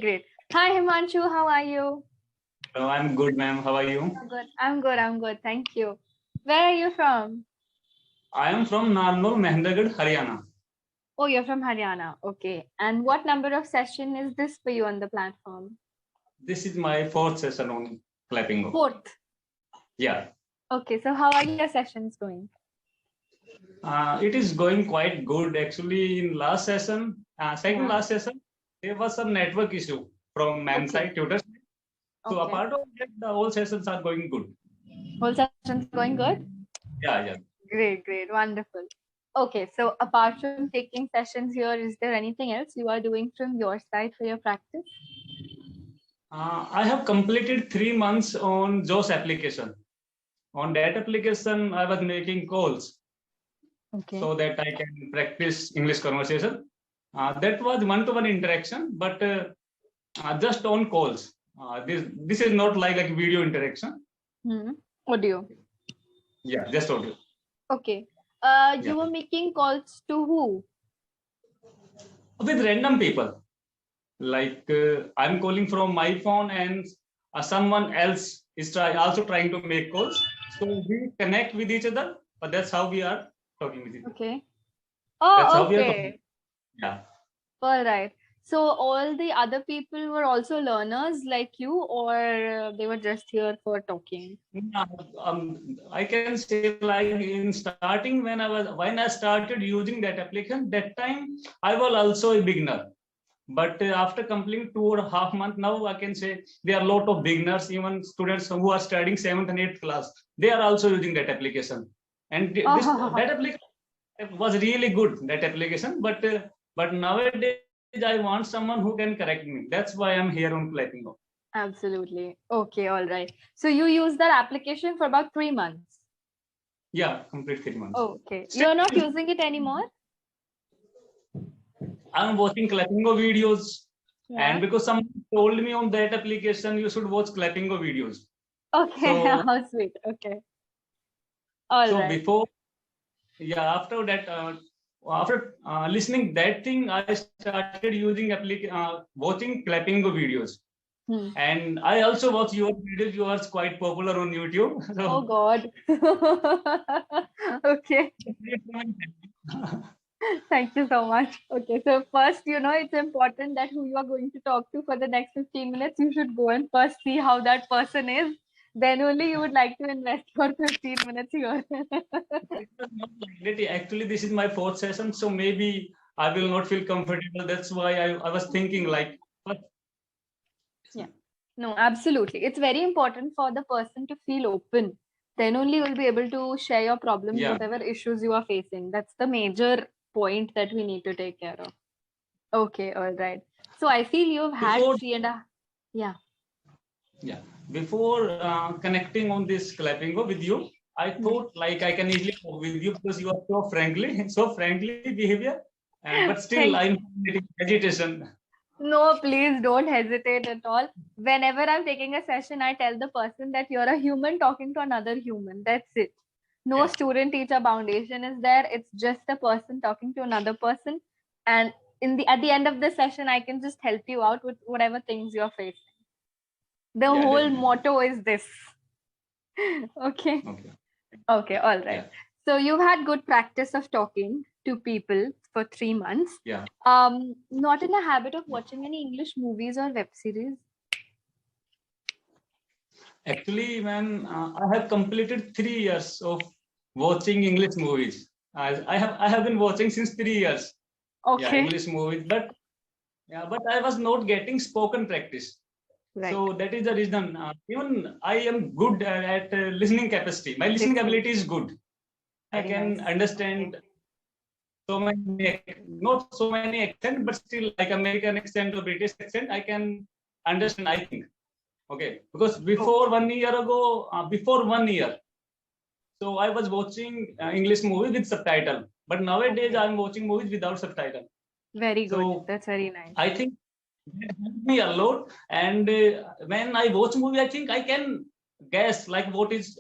great. Hi, Himanshu. How are you? Hello, I'm good, ma'am. How are you? Good. I'm good. I'm good. Thank you. Where are you from? I am from Narnol, Mehendragarh, Haryana. Oh, you're from Haryana. Okay. And what number of session is this for you on the platform? This is my fourth session on clapingo. Fourth. Yeah. Okay. So how are your sessions going? It is going quite good. Actually, in last session, second last session, there was some network issue from man side tutors. So apart of that, the whole sessions are going good. Whole sessions going good? Yeah. Great, great. Wonderful. Okay. So apart from taking sessions here, is there anything else you are doing from your side for your practice? I have completed 3 months on JOS application. On that application, I was making calls. Okay. So that I can practice English conversation. That was one-to-one interaction, but just on calls. This is not like video interaction. Audio. Yeah, just audio. Okay. You were making calls to who? With random people. Like I'm calling from my phone and someone else is also trying to make calls. So we connect with each other, but that's how we are talking with each other. Okay. Oh, that's how okay. we are talking. Yeah. All right. So all the other people were also learners like you, or they were just here for talking? I can say like in starting when I started using that application, that time I was also a beginner. But after completing 2.5 months, now I can say there are a lot of beginners, even students who are studying 7th and 8th class. They are also using that application, and that application was really good. That application, but nowadays I want someone who can correct me. That's why I'm here on clapingo. Absolutely. Okay, all right. So you used that application for about 3 months? Yeah, complete 3 months. Okay. You're not using it anymore? I'm watching clapingo videos, and because someone told me on that application you should watch clapingo videos. Okay, so, how sweet. Okay. All so right. before, after that, after listening that thing, I started using watching clapingo videos. And I also watch your videos. You are quite popular on YouTube. So. Oh God. Okay. Thank you so much. Okay, so first, it's important that who you are going to talk to for the next 15 minutes, you should go and first see how that person is. Then only you would like to invest for 15 minutes here. Actually, this is my fourth session, so maybe I will not feel comfortable. That's why I was thinking like. Yeah. No, absolutely. It's very important for the person to feel open. Then only you'll be able to share your problems, whatever issues you are facing. That's the major point that we need to take care of. Okay, all right. So I feel you've had yeah. Before connecting on this clapingo with you, I thought like I can easily talk with you because you are so friendly behavior, but still I'm getting agitation. No, please don't hesitate at all. Whenever I'm taking a session, I tell the person that you're a human talking to another human. That's it. No student-teacher foundation is there. It's just a person talking to another person. And at the end of the session, I can just help you out with whatever things you're facing. The whole motto is this. Okay. Okay, all right. So you've had good practice of talking to people for 3 months. Yeah. Not in the habit of watching any English movies or web series? Actually, ma'am, I have completed 3 years of watching English movies. I have been watching since 3 years. Okay. Yeah, English movies, but I was not getting spoken practice. Right. So that is the reason. Even I am good at listening capacity. My listening ability is good. Very I can understand so many, not so many accent, but still like American accent or British accent, I can understand, I think. Okay, because before 1 year ago, so I was watching English movies with subtitle, but nowadays I'm watching movies without subtitle. Very good. So that's very nice. I think it helped me a lot, and when I watch movie, I think I can guess like what is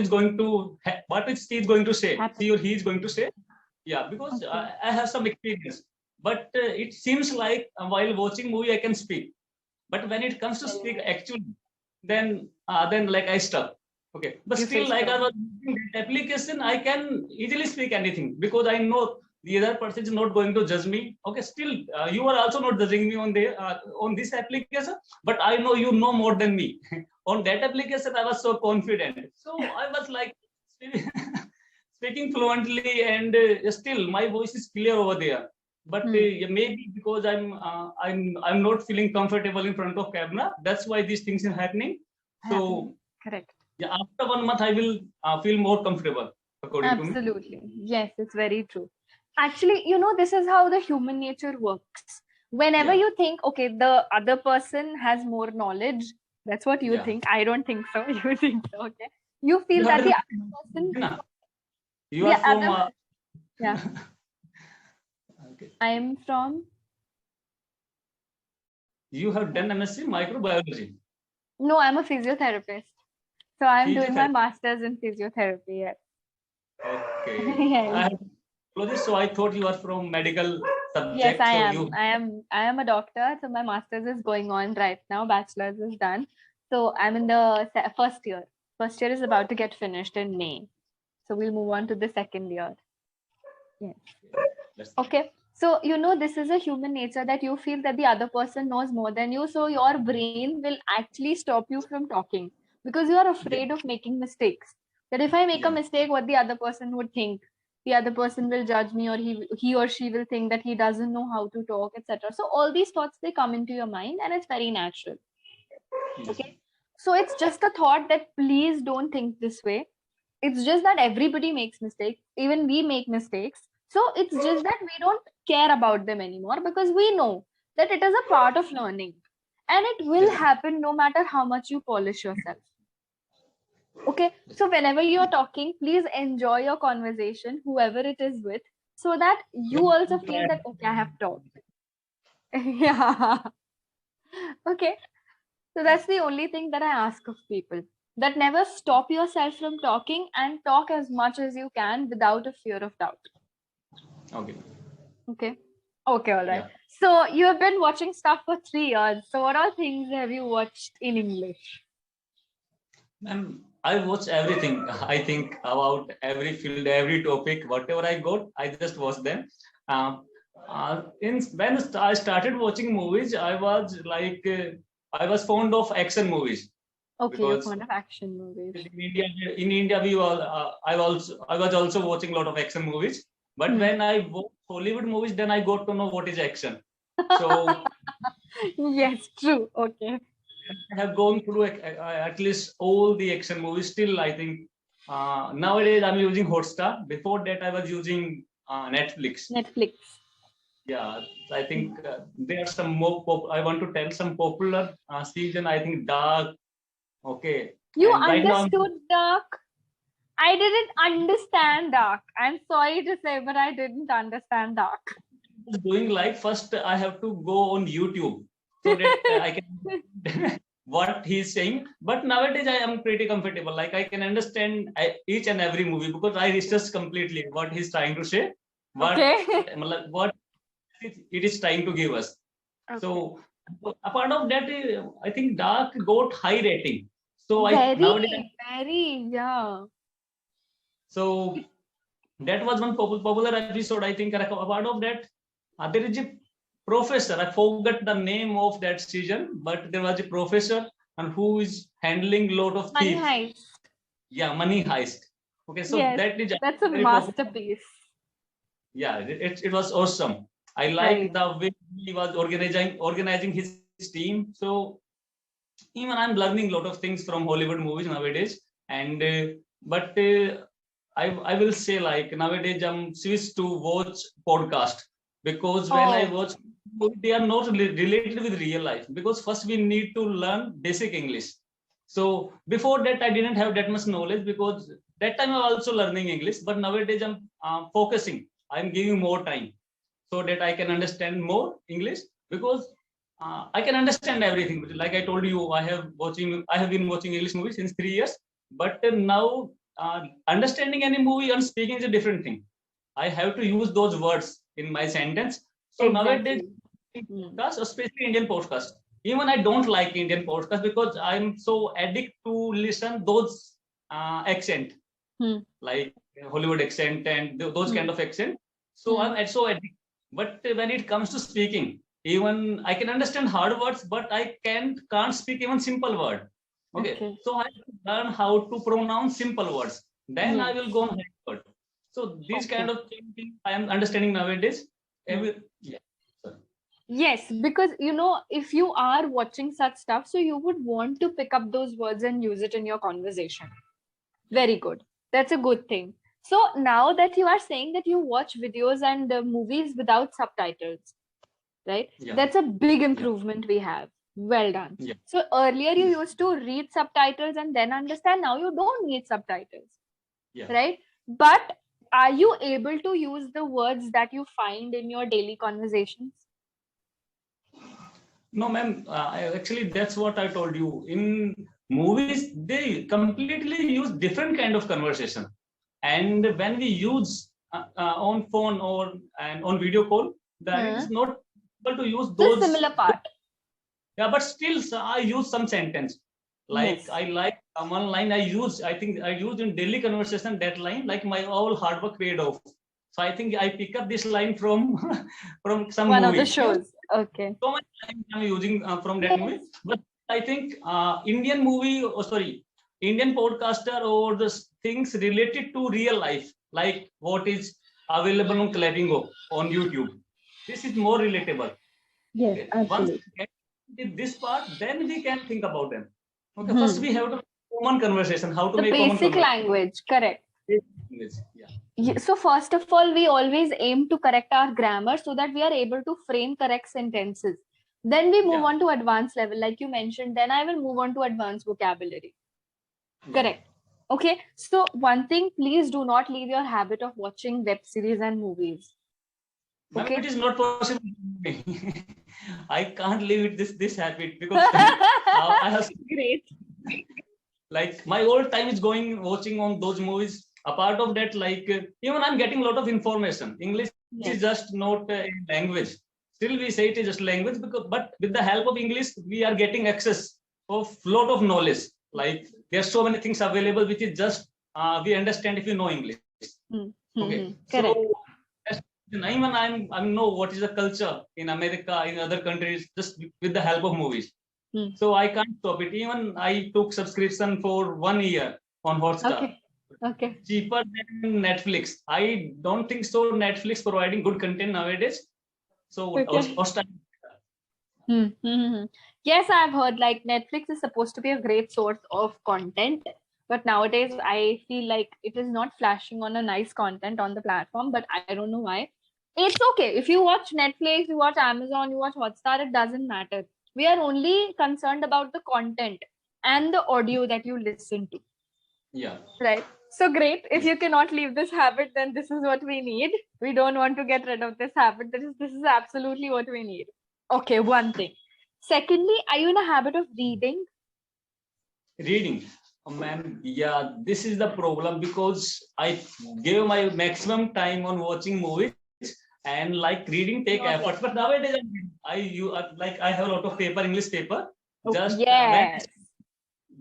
going to say, he or he is going to say. Yeah, because I have some experience, but it seems like while watching movie I can speak. But when it comes to speak actually, then like I stuck. Okay, but You still, faced like I problem. was using that application, I can easily speak anything because I know the other person is not going to judge me. Okay, still, you are also not judging me on this application, but I know you know more than me. On that application, I was so confident. So I was like speaking fluently, and still my voice is clear over there. But yeah, maybe because I'm not feeling comfortable in front of camera. That's why these things are happening. So Correct. yeah, after 1 month, I will feel more comfortable, according to me. Absolutely. Yes, it's very true. Actually, this is how the human nature works. Whenever Yeah, you think, okay, the other person has more knowledge, that's what you yeah. think. I don't think so. You think so, okay? You You feel have that the done. other person, You the are from. other, yeah, Okay. I am from, You have done MSc microbiology. no, I'm a physiotherapist. So I'm doing my Physiotherapy. master's in physiotherapy. Yes. Okay. I Yes. have biologist, so I thought you are from medical Yes, subject. I So am. you. I am a doctor. So my master's is going on right now. Bachelor's is done. So I'm in the first year. First year is about to get finished in May. So we'll move on to the second year. Yes. That's nice. Okay. So this is a human nature that you feel that the other person knows more than you. So your brain will actually stop you from talking because you are Yeah, afraid of making mistakes. That if I make a yeah, mistake, what the other person would think. The other person will judge me, or he or she will think that he doesn't know how to talk, etc. So all these thoughts, they come into your mind, and it's very natural. yes, Okay. So it's just a thought that please don't think this way. It's just that everybody makes mistakes. Even we make mistakes. So it's just that we don't care about them anymore because we know that it is a part of learning and it will yes, happen no matter how much you polish yourself. Okay. So whenever you're talking, please enjoy your conversation, whoever it is with, so that you also feel that, okay, I have talked. Yeah. Okay. So that's the only thing that I ask of people. That never stop yourself from talking and talk as much as you can without a fear of doubt. okay, Okay. Okay, all right. yeah. So you have been watching stuff for 3 years. So what all things have you watched in English? I watch everything. I think about every field, every topic, whatever I got, I just watch them. Um, in when I started watching movies, I was like, I was fond of action movies Okay, you're because fond of action movies. in India, I was also watching a lot of action movies. But Hmm. when I watch Hollywood movies, then I got to know what is action. So Yes, true. Okay. I have gone through at least all the action movies. Still, I think nowadays I'm using Hotstar. Before that, I was using Netflix. Netflix. Yeah, I think there are some more. I want to tell some popular season. I think Dark. Okay, You and right now I'm understood Dark? I didn't understand Dark. I'm sorry to say, but I didn't understand Dark. doing like first I have to go on YouTube so that I can what he's saying. But nowadays I am pretty comfortable. Like I can understand each and every movie because I research completely what he's trying to say, Okay. what it is trying to give us. Okay. So apart of that, I think Dark got high rating. So I nowadays Very, yeah. so that was one popular episode. I think apart of that, there is a professor. I forgot the name of that season, but there was a professor and who is handling a lot of Money thieves. Heist. Yeah, money heist. Okay, so Yes, that is that's a very popular. masterpiece. Yeah, it was awesome. I like Very the way he was organizing his team. So even I'm learning a lot of things from Hollywood movies nowadays. And but I will say like nowadays I'm switched to watch podcast because when I Oh, watch they are not related with real life because first we need to learn basic English. So before that I didn't have that much knowledge because that time I'm also learning English. But nowadays I'm focusing. I'm giving more time so that I can understand more English because I can understand everything. Like I told you, I have been watching English movies since 3 years. But now understanding any movie and speaking is a different thing. I have to use those words in my sentence. So nowadays, exactly. Hmm. podcast, especially Indian podcast. even I don't like Indian podcast because I'm so addicted to listen those accent, like Hollywood accent and those kind of accent. So I'm so addicted. But when it comes to speaking, even I can understand hard words, but I can't speak even simple word. Okay. So I learn how to pronounce simple words. Then I will go on hard word. So these kind of things I am understanding nowadays. Yes, because if you are watching such stuff, so you would want to pick up those words and use it in your conversation. Very good. That's a good thing. So now that you are saying that you watch videos and movies without subtitles, right? That's a big improvement we have. Well done. So earlier you used to read subtitles and then understand. Now you don't need subtitles, right? But are you able to use the words that you find in your daily conversations? No, ma'am. Actually, that's what I told you. In movies, they completely use different kind of conversation, and when we use on phone or and on video call, then it is not able to use those. The similar part. Yeah, but still, I use some sentence. Like I like one line I think I used in daily conversation that line, like my all hard work paid off. So I think I pick up this line from from some one movie. of the shows. Okay. So much time I'm using from that movie, but I think Indian movie, Indian podcaster or the things related to real life, like what is available on clapingo on YouTube. This is more relatable. Yes, Okay. absolutely. Once we get this part, then we can think about them. Okay, first we have to common conversation, how to the make basic language, correct. So first of all, we always aim to correct our grammar so that we are able to frame correct sentences. Then we move on to advanced level, like you mentioned. Then I will move on to advanced vocabulary. Correct. Okay. So one thing, please do not leave your habit of watching web series and movies. Okay. It is not possible. I can't leave this habit because I have great. Like my whole time is going watching on those movies. Apart of that, like even I'm getting a lot of information. English is just not a language. Still, we say it is just language but with the help of English, we are getting access of lot of knowledge. Like there's so many things available which is just we understand if you know English. Okay, correct. So even I know what is the culture in America, in other countries, just with the help of movies. So I can't stop it. Even I took subscription for 1 year on Hotstar. Okay. Cheaper than Netflix. I don't think so. Netflix providing good content nowadays. So Hotstar. Yes, I've heard like Netflix is supposed to be a great source of content, but nowadays I feel like it is not flashing on a nice content on the platform, but I don't know why. It's okay. If you watch Netflix, you watch Amazon, you watch Hotstar, it doesn't matter. We are only concerned about the content and the audio that you listen to. Yeah. Right. So great. If you cannot leave this habit, then this is what we need. We don't want to get rid of this habit. This is absolutely what we need. Okay, one thing. Secondly, are you in a habit of reading? Reading. Ma'am, yeah, this is the problem because I gave my maximum time on watching movies and like reading take effort. But nowadays I have a lot of paper, English paper. Just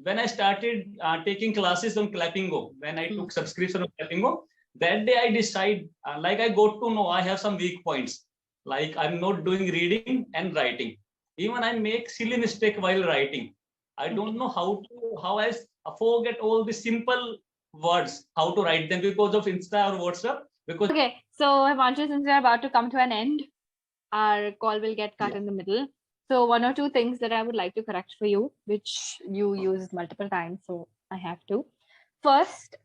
when I started taking classes on clapingo, when I took subscription on clapingo, that day I decide like I got to know I have some weak points. Like I'm not doing reading and writing. Even I make silly mistake while writing. I don't know how I forget all the simple words, how to write them because of Insta or WhatsApp. Okay, so Himanshu, since we're about to come to an end, our call will get cut in the middle. So one or two things that I would like to correct for you, which you used multiple times, so I have to. First,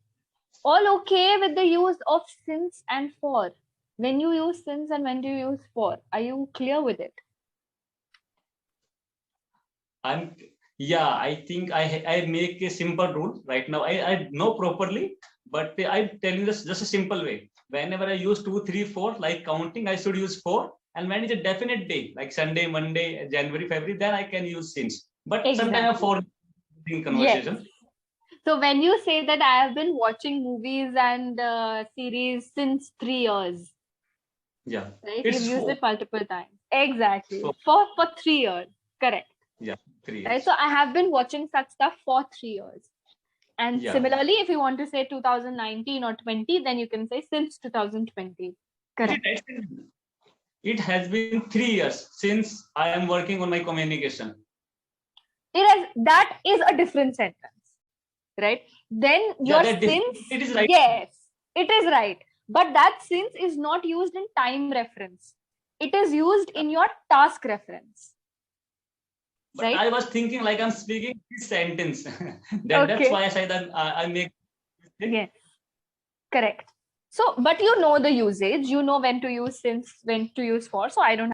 all okay with the use of since and for. When you use since and when do you use for? Are you clear with it? I think I make a simple rule right now. I know properly, but I tell you this just a simple way. Whenever I use 2, 3, 4, like counting, I should use 4. And when it's a definite day, like Sunday, Monday, January, February, then I can use since. But sometimes I forget in conversation. Yes. So when you say that I have been watching movies and series since 3 years. Yeah. Right? You've used it multiple times. Exactly. For 3 years. Correct. Yeah, 3 right? years. So I have been watching such stuff for 3 years. And Yeah. similarly, if you want to say 2019 or 20, then you can say since 2020. Correct. It has been 3 years since I am working on my communication. That is a different sentence, right? Then Yeah, your that since, it is right. yes, it is right. But that since is not used in time reference. It is used in your task reference. But Right? I was thinking like I'm speaking this sentence. That's Okay. why I said that I make. Yes. Correct. So, but you know the usage, you know when to use since, when to use for. So I don't